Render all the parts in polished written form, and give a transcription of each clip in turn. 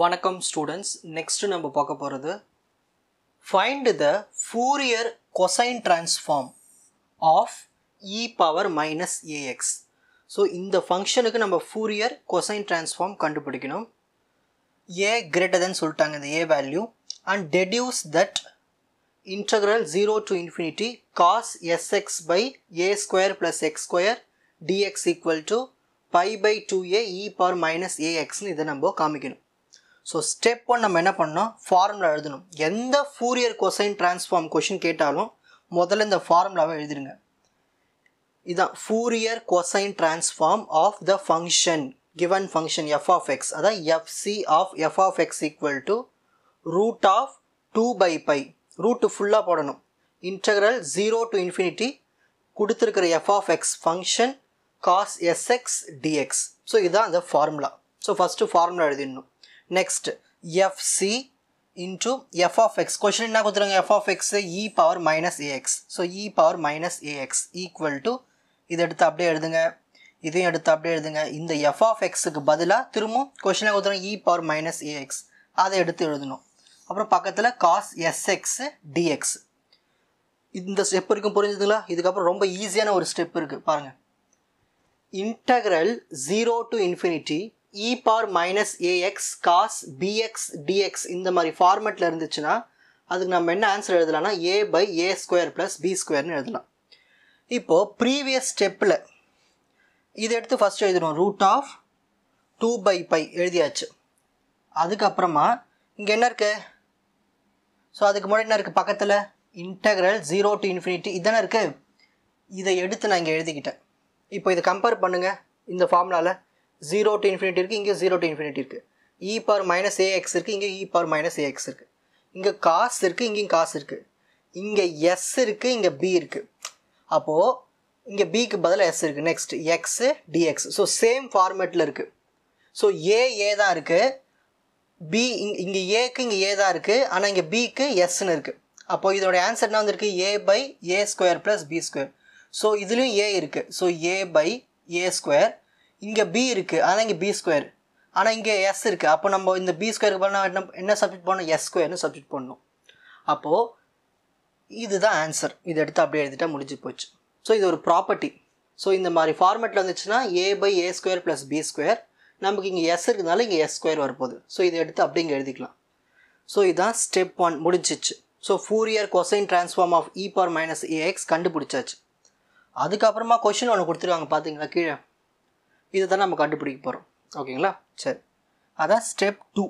வணக்கம் students. Next நம்ம பார்க்க போகிறது find the Fourier cosine transform of e power minus a x. So இந்த ஃபங்க்ஷனுக்கு நம்ம ஃபோரியர் கொசைன் டிரான்ஸ்ஃபார்ம் கண்டுபிடிக்கணும். ஏ கிரேட்டர் தென் சொல்லிட்டாங்க இந்த A value. And deduce that integral 0 to infinity cos sx by a square plus x square dx equal to pi by 2a e power minus ax இதை நம்ம காமிக்கணும். So step 1 நம்ம என்ன பண்ணோம், formula எழுதணும். எந்த ஃபோரியர் கொசைன் டிரான்ஸ்ஃபார்ம் கொஷின் கேட்டாலும் முதல்ல இந்த ஃபார்முலாவை எழுதிடுங்க. இதுதான் Fourier cosine transform of the function given function f of x. அதான் fc of f of x equal to root of 2 by pi. Root ஃபுல்லாக போடணும். இன்டகிரல் 0 to infinity கொடுத்துருக்கிற f of x function cos sx dx. So இதுதான் அந்த formula. So first formula எழுதிடணும். Next fc into f of x. Question என்ன கொடுத்துருங்க, f of x e power minus ax. So e power minus ax equal to இதை எடுத்து அப்படியே எழுதுங்க, இதையும் எடுத்து அப்படியே எழுதுங்க. இந்த f of xக்கு பதிலாக திரும்பவும் கொஷின் கொடுத்துருங்க e power minus ax, அதை எடுத்து எழுதணும். அப்புறம் பக்கத்தில் cos sx dx. இந்த ஸ்டெப் வரைக்கும் புரிஞ்சுதுங்களா? இதுக்கப்புறம் ரொம்ப ஈஸியான ஒரு ஸ்டெப் இருக்குது பாருங்கள். Integral 0 to infinity e power minus ax cos bx dx இந்த மாதிரி ஃபார்மெட்டில் இருந்துச்சுன்னா அதுக்கு நம்ம என்ன ஆன்சர் எழுதலாம்னா a by a square plus b squareனு எழுதலாம். இப்போது ப்ரீவியஸ் ஸ்டெப்பில் இதை எடுத்து ஃபஸ்ட்டு எழுதிடும். ரூட் ஆஃப் 2 by pi எழுதியாச்சு. அதுக்கப்புறமா இங்கே என்ன இருக்குது, ஸோ அதுக்கு முன்னாடி என்ன இருக்குது பக்கத்தில் இன்டகிரல் 0 to infinity இதானே இருக்குது. இதை எடுத்து நான் இங்கே எழுதிக்கிட்டேன். இப்போ இதை கம்பேர் பண்ணுங்கள். இந்த ஃபார்முலாவில் 0 to infinity இருக்குது, இங்கே 0 to infinity இருக்குது. e power minus ax இருக்குது, இங்கே e power minus ax இருக்குது. இங்கே காஸ் இருக்குது, இங்கேயும் காசு இருக்குது. இங்கே s இருக்குது, இங்கே b இருக்குது. அப்போது இங்கே bக்கு பதில் s இருக்குது. Next x dx. So same ஃபார்மேட்டில் இருக்குது. ஸோ ஏ தான் இருக்குது, b இங்கே ஏக்கு இங்கே ஏ தான் இருக்குது, ஆனால் இங்கே bக்கு sன்னு இருக்குது. அப்போது இதோட ஆன்சர் என்ன வந்திருக்கு, a by a square plus b square. So இதுலேயும் a இருக்குது. So a by a square. இங்கே b இருக்குது, ஆனால் இங்கே b ஸ்கொயர், ஆனால் இங்கே s இருக்குது. அப்போ நம்ம இந்த b ஸ்கொயருக்கு பண்ணால் என்ன சப்ஸ்டிட் பண்ணணும், s ஸ்கொயர்னு சப்ஸ்டிட் பண்ணணும். அப்போது இதுதான் ஆன்சர். இதை எடுத்து அப்படியே எழுதிட்டா முடிஞ்சு போச்சு. ஸோ இது ஒரு ப்ராப்பர்ட்டி. ஸோ இந்த மாதிரி ஃபார்மேட்டில் வந்துச்சுன்னா a by a square plus b square. நமக்கு இங்கே s இருக்கிறதுனால இங்கே s ஸ்கொயர் வரப்போகுது. ஸோ இதை எடுத்து அப்படி இங்கே எழுதிக்கலாம். ஸோ இதுதான் ஸ்டெப் 1 முடிஞ்சிச்சு. So Fourier cosine transform of e power minus ax கண்டுபிடிச்சாச்சு. அதுக்கப்புறமா கொஷின் ஒன்று கொடுத்துருவாங்க பார்த்தீங்களா கீழே, இது தான் நம்ம கண்டுபிடிக்க போகிறோம். ஓகேங்களா? சரி, அதான் step 2.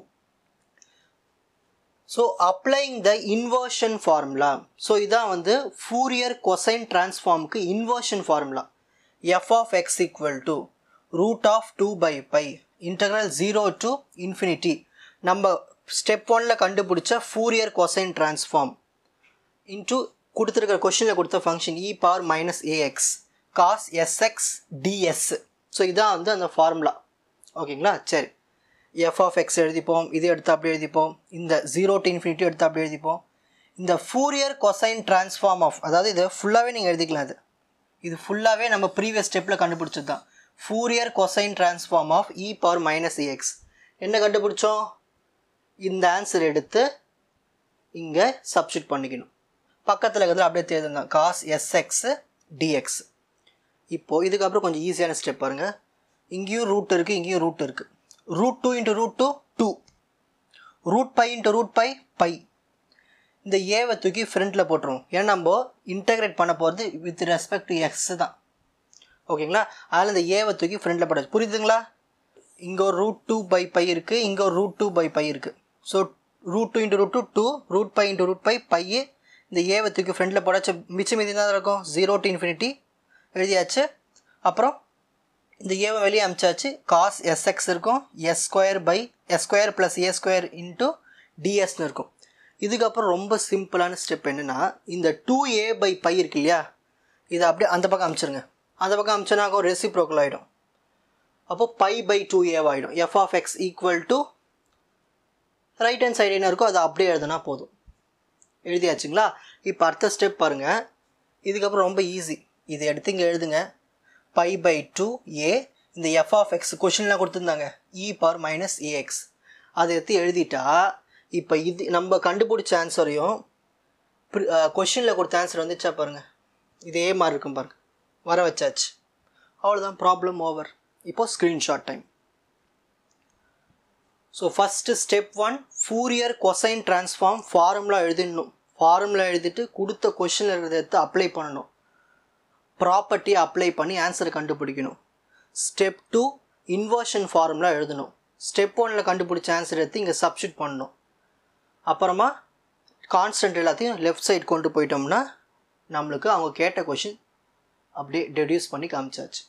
So applying the inversion formula. So இதான் வந்து ஃபோரியர் கொசைன் டிரான்ஸ்ஃபார்முக்கு inversion formula. f of x equal to root of 2 by pi integral 0 to infinity நம்ம ஸ்டெப் 1ல் கண்டுபிடிச்ச ஃபோரியர் கொசைன் டிரான்ஸ்ஃபார்ம் இன்ட்டு கொடுத்துருக்கிற கொஷினில் கொடுத்த function e power minus ax cos sx ds. So இதான் வந்து அந்த ஃபார்முலா. ஓகேங்களா? சரி, f of x எழுதிப்போம், இதை எடுத்து அப்படி எழுதிப்போம், இந்த 0 to infinity எடுத்து அப்படி எழுதிப்போம். இந்த ஃபோரியர் கொசைன் டிரான்ஸ்ஃபார்ம் ஆஃப், அதாவது இது ஃபுல்லாகவே நீங்கள் எழுதிக்கலாம். இது ஃபுல்லாகவே நம்ம ப்ரீவியஸ் ஸ்டெப்பில் கண்டுபிடிச்சது தான். Fourier cosine transform of e power minus ax என்ன கண்டுபிடிச்சோம், இந்த ஆன்சர் எடுத்து இங்கே சப்ஸ்டிட் பண்ணிக்கணும். பக்கத்தில் இருக்கிறது அப்படியே தேர்ந்தா cos sx dx. இப்போது இதுக்கப்புறம் கொஞ்சம் ஈஸியான ஸ்டெப் பாருங்கள். இங்கேயும் ரூட் இருக்குது, இங்கேயும் ரூட் இருக்குது. Root 2 into root 2 2, root pi into root pi pi. இந்த ஏவை தூக்கி ஃப்ரண்ட்டில் போட்டுருவோம். ஏன்னா நம்ம இன்டகிரேட் பண்ண போகிறது வித் ரெஸ்பெக்ட் டு எக்ஸ் தான். ஓகேங்களா? அதில் இந்த ஏவை தூக்கி ஃப்ரண்ட்டில் போட்டு, புரியுதுங்களா? இங்கே ஒரு ரூட் 2 பை பை இருக்குது, இங்கே ஒரு ரூட் 2 பை பை இருக்குது. So root 2 into root 2 2, root pi into root pi pi. இந்த ஏவை தூக்கி ஃப்ரண்ட்டில் போடாச்சு, மிச்சம் மீதி தான் இருக்கும். 0 to infinity எழுதியாச்சு. அப்புறம் இந்த ஏவை வெளியே அமிச்சாச்சு. காஸ் sx இருக்கும், s square by s square plus a square into dsன்னு இருக்கும். இதுக்கப்புறம் ரொம்ப சிம்பிளான ஸ்டெப் என்னென்னா, இந்த 2a பை பை இருக்கு இல்லையா, இதை அப்படியே அந்த பக்கம் அமிச்சிருங்க. அந்த பக்கம் அமிச்சோன்னா ரெசிப்ரோக்கல் ஆகிடும். அப்போது பை பை 2a ஆகிடும். f of x equal to right hand side என்ன இருக்கோ அதை அப்படியே எழுதுனா போதும். எழுதியாச்சுங்களா? இப்போ அடுத்த ஸ்டெப் பாருங்கள். இதுக்கப்புறம் ரொம்ப ஈஸி. இதை எடுத்து இங்கே எழுதுங்க. பை பை 2a இந்த f of x கொஷின்லாம் கொடுத்துருந்தாங்க e power minus ax. அதை எடுத்து எழுதிட்டா இப்போ இது நம்ம கண்டுபிடிச்ச ஆன்சரையும் கொஷினில் கொடுத்த ஆன்சர் வந்துச்சா பாருங்கள், இதே மாதிரி இருக்கும் பாருங்கள், வர வச்சாச்சு. அவ்வளோதான், ப்ராப்ளம் ஓவர். இப்போ screenshot time. So first step 1 Fourier cosine transform formula எழுதிடணும். ஃபார்முலா எழுதிட்டு கொடுத்த கொஷினில் இருக்கிறத எடுத்து அப்ளை பண்ணணும். ப்ராப்பர்ட்டியை அப்ளை பண்ணி ஆன்சரை கண்டுபிடிக்கணும். ஸ்டெப் 2 இன்வர்ஷன் ஃபார்முலா எழுதணும். ஸ்டெப் 1ல் கண்டுபிடிச்ச ஆன்சர் எடுத்து இங்கே சப்ஸ்டிட் பண்ணணும். அப்புறமா கான்ஸ்டன்ட் எல்லாத்தையும் லெஃப்ட் சைடு கொண்டு போயிட்டோம்னா நம்மளுக்கு அவங்க கேட்ட கொஷின் அப்படியே டெடியூஸ் பண்ணி காமிச்சாச்சு.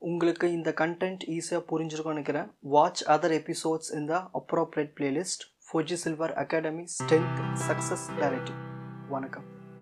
உங்களுக்கு இந்த கண்டென்ட் ஈஸியாக புரிஞ்சிருக்கும்னு நினைக்கிறேன். வாட்ச் அதர் எபிசோட்ஸ் இன் த appropriate playlist. Fuji silver academy strength success clarity. வணக்கம்.